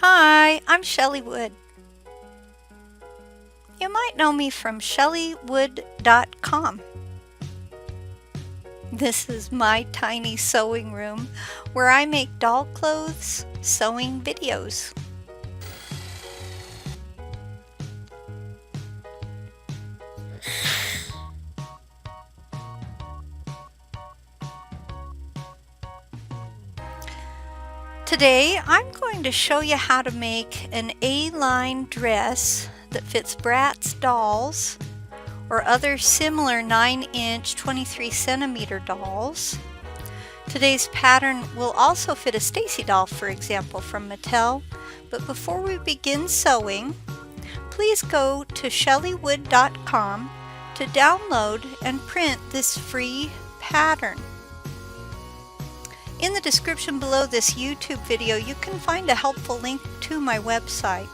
Hi, I'm Shelley Wood. You might know me from shelleywood.com. This is my tiny sewing room where I make doll clothes sewing videos. Today I'm going to show you how to make an A-line dress that fits Bratz dolls or other similar 9-inch 23-centimeter dolls. Today's pattern will also fit a Stacy doll, for example, from Mattel. But before we begin sewing, please go to shelleywood.com to download and print this free pattern. In the description below this YouTube video, you can find a helpful link to my website.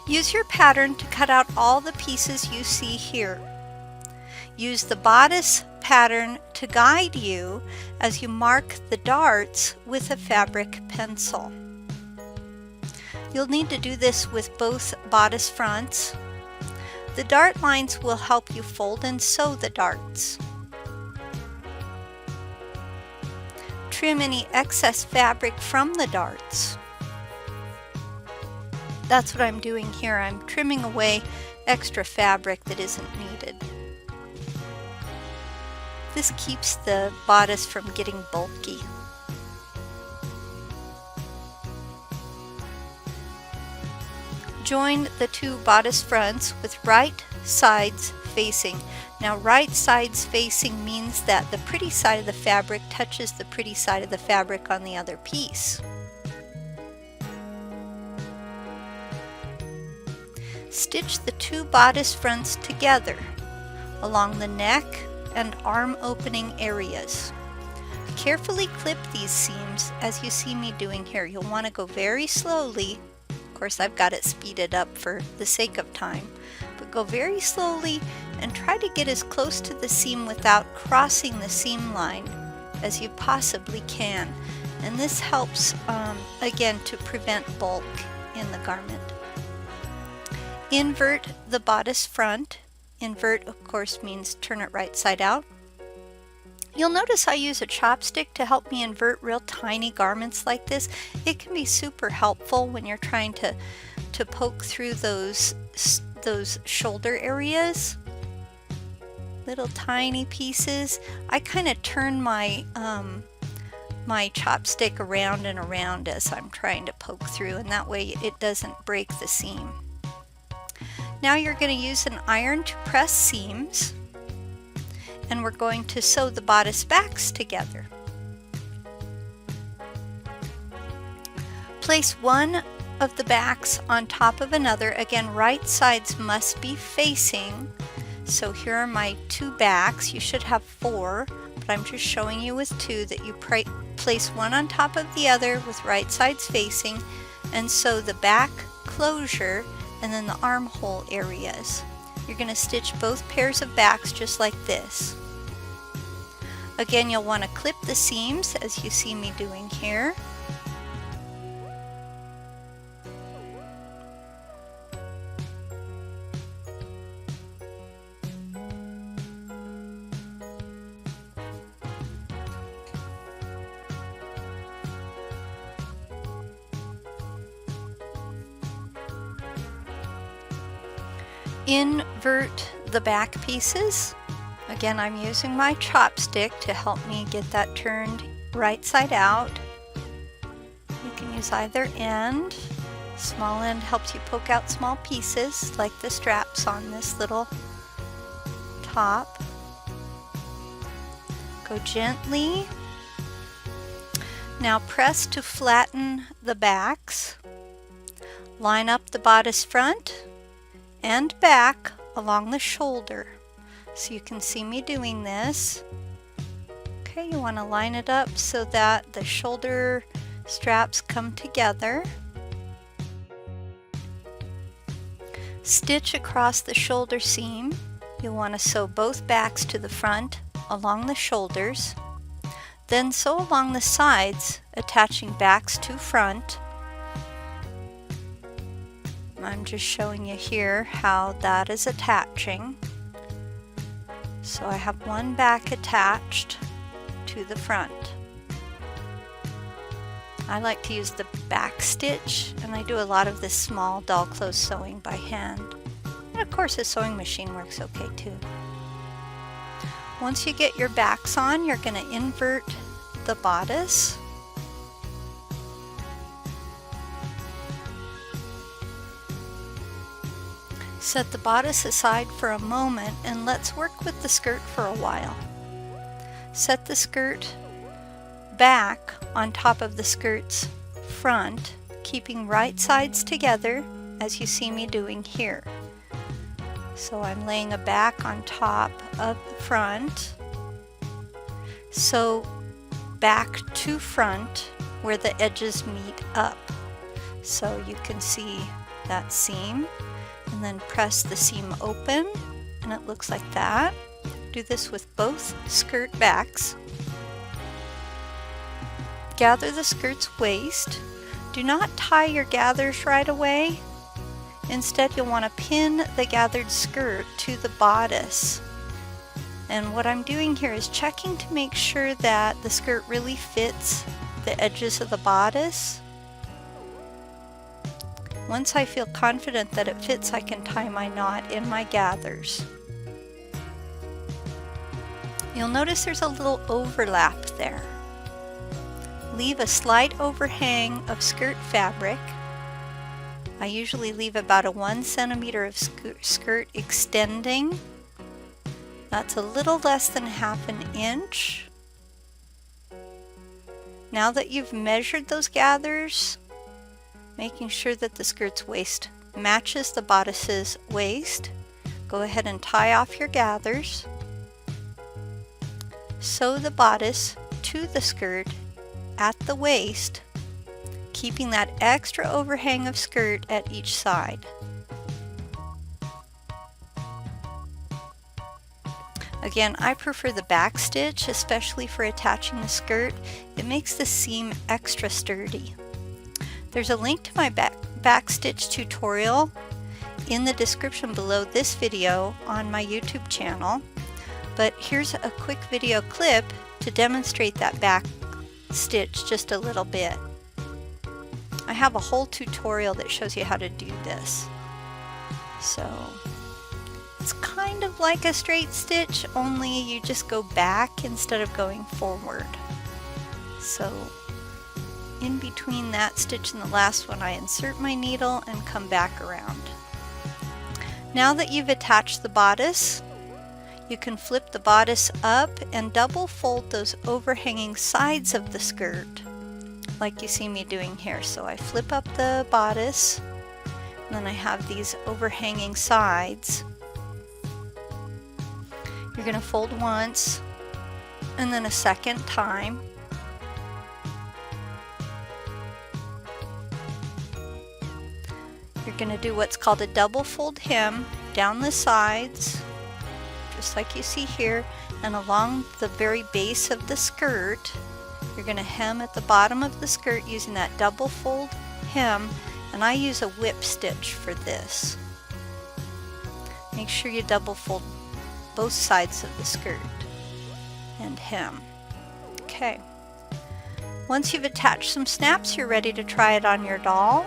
Use your pattern to cut out all the pieces you see here. Use the bodice pattern to guide you as you mark the darts with a fabric pencil. You'll need to do this with both bodice fronts. The dart lines will help you fold and sew the darts. Trim any excess fabric from the darts. That's what I'm doing here. I'm trimming away extra fabric that isn't needed. This keeps the bodice from getting bulky. Join the two bodice fronts with right sides facing. Now, right sides facing means that the pretty side of the fabric touches the pretty side of the fabric on the other piece. Stitch the two bodice fronts together along the neck and arm opening areas. Carefully clip these seams as you see me doing here. You'll want to go very slowly. Of course, I've got it speeded up for the sake of time, but go very slowly and try to get as close to the seam without crossing the seam line as you possibly can. And this helps, again, to prevent bulk in the garment. Invert the bodice front. Invert, of course, means turn it right side out. You'll notice I use a chopstick to help me invert real tiny garments like this. It can be super helpful when you're trying to poke through those shoulder areas. Little tiny pieces. I kind of turn my my chopstick around and around as I'm trying to poke through, and that way it doesn't break the seam. Now you're going to use an iron to press seams, and we're going to sew the bodice backs together. Place one of the backs on top of another. Again, right sides must be facing. So here are my two backs. You should have four, but I'm just showing you with two that you place one on top of the other with right sides facing, and sew the back closure and then the armhole areas. You're going to stitch both pairs of backs just like this. Again, you'll want to clip the seams as you see me doing here. Invert the back pieces. Again, I'm using my chopstick to help me get that turned right side out. You can use either end. Small end helps you poke out small pieces like the straps on this little top. Go gently. Now press to flatten the backs. Line up the bodice front and back along the shoulder. So you can see me doing this. Okay, you want to line it up so that the shoulder straps come together. Stitch across the shoulder seam. You'll want to sew both backs to the front along the shoulders. Then sew along the sides, attaching backs to front. I'm just showing you here how that is attaching. So I have one back attached to the front. I like to use the back stitch, and I do a lot of this small doll clothes sewing by hand. And of course a sewing machine works okay too. Once you get your backs on, you're going to invert the bodice. Set the bodice aside for a moment and let's work with the skirt for a while. Set the skirt back on top of the skirt's front, keeping right sides together as you see me doing here. So I'm laying a back on top of the front. Sew back to front where the edges meet up. So you can see that seam, and then press the seam open and it looks like that. Do this with both skirt backs. Gather the skirt's waist. Do not tie your gathers right away. Instead, you'll want to pin the gathered skirt to the bodice. And what I'm doing here is checking to make sure that the skirt really fits the edges of the bodice. Once I feel confident that it fits, I can tie my knot in my gathers. You'll notice there's a little overlap there. Leave a slight overhang of skirt fabric. I usually leave about a 1 centimeter of skirt extending. That's a little less than ½ an inch. Now that you've measured those gathers, making sure that the skirt's waist matches the bodice's waist, go ahead and tie off your gathers. Sew the bodice to the skirt at the waist, keeping that extra overhang of skirt at each side. Again, I prefer the back stitch, especially for attaching the skirt. It makes the seam extra sturdy. There's a link to my back stitch tutorial in the description below this video on my YouTube channel, but here's a quick video clip to demonstrate that back stitch just a little bit. I have a whole tutorial that shows you how to do this. So it's kind of like a straight stitch, only you just go back instead of going forward. So in between that stitch and the last one, I insert my needle and come back around. Now that you've attached the bodice, you can flip the bodice up and double fold those overhanging sides of the skirt, like you see me doing here. So I flip up the bodice, and then I have these overhanging sides. You're going to fold once, and then a second time. You're going to do what's called a double fold hem down the sides, just like you see here, and along the very base of the skirt. You're going to hem at the bottom of the skirt using that double fold hem, and I use a whip stitch for this. Make sure you double fold both sides of the skirt and hem. Okay. Once you've attached some snaps, you're ready to try it on your doll.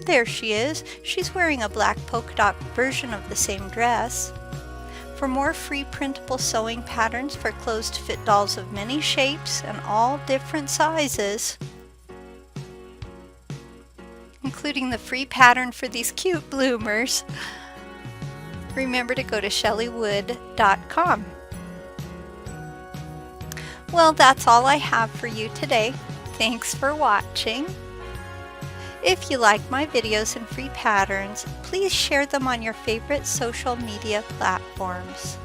There she is. She's wearing a black polka dot version of the same dress. For more free printable sewing patterns for clothes to fit dolls of many shapes and all different sizes, including the free pattern for these cute bloomers, remember to go to shelleywood.com. Well, that's all I have for you today. Thanks for watching. If you like my videos and free patterns, please share them on your favorite social media platforms.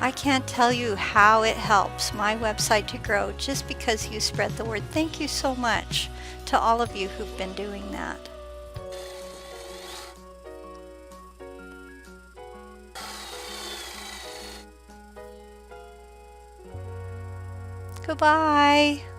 I can't tell you how it helps my website to grow just because you spread the word. Thank you so much to all of you who've been doing that. Goodbye.